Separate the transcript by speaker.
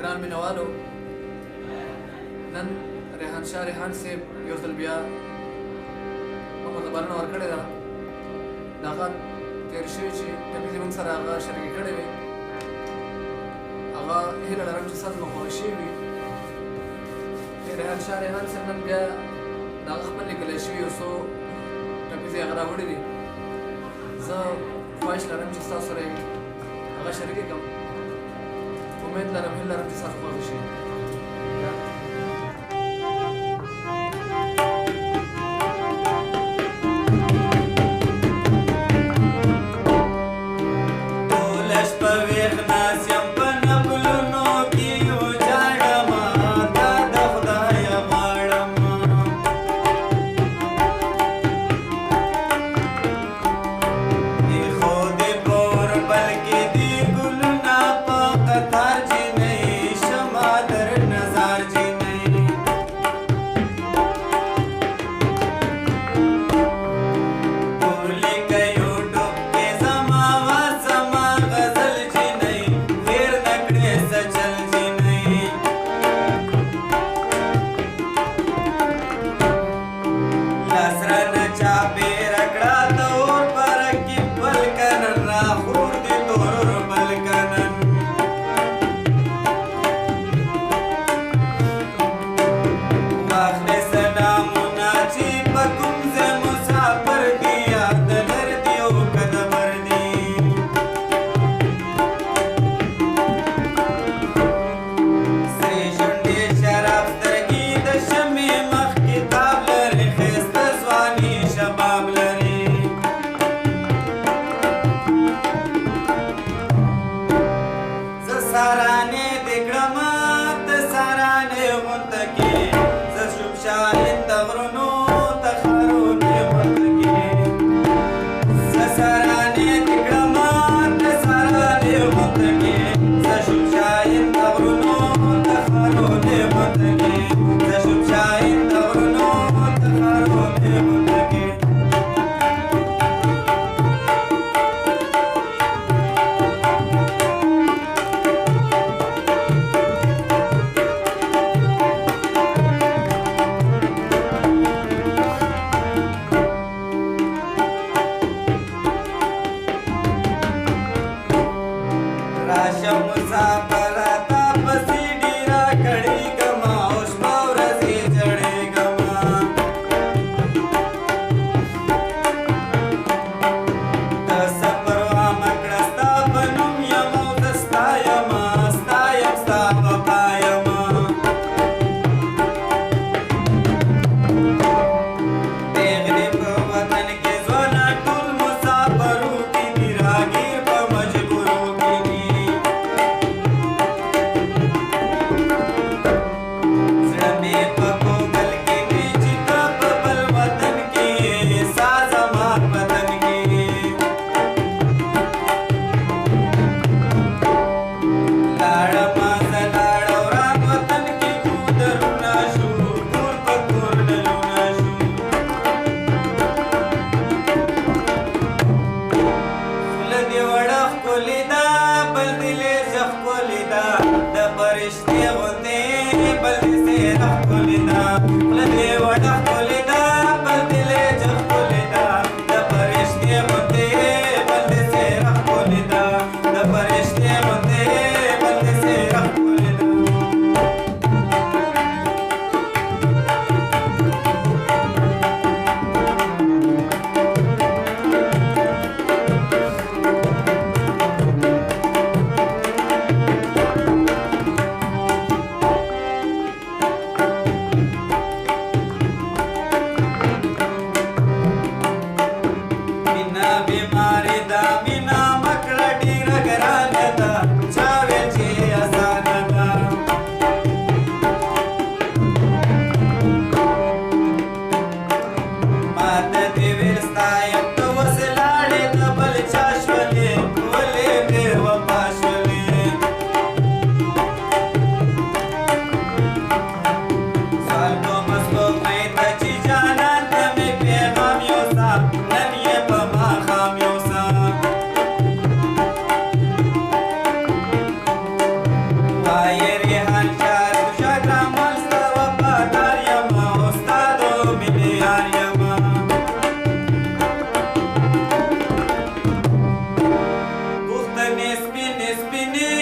Speaker 1: ګران مینوالو، نن ریحان شاه ریحان صاحب یو ځل بیا موږ ته بلنه ورکړې ده. د هغه تېر شوي چې ټپیزې موږ سره هغه شریکې کړې وې، هغه هیله لرم چې ستاسو به خوښ شوي وي. ریحان شاه ریحان صاحب نن بیا د هغه خپل لیکلی شوي یو څو ټپیزې هغه راوړي دي. زه خواهش لرم چې ستاسو سره یې هغه شریکې کړم. امید لرم هیله لرم چې ستاسو خوښ شي.
Speaker 2: سپینې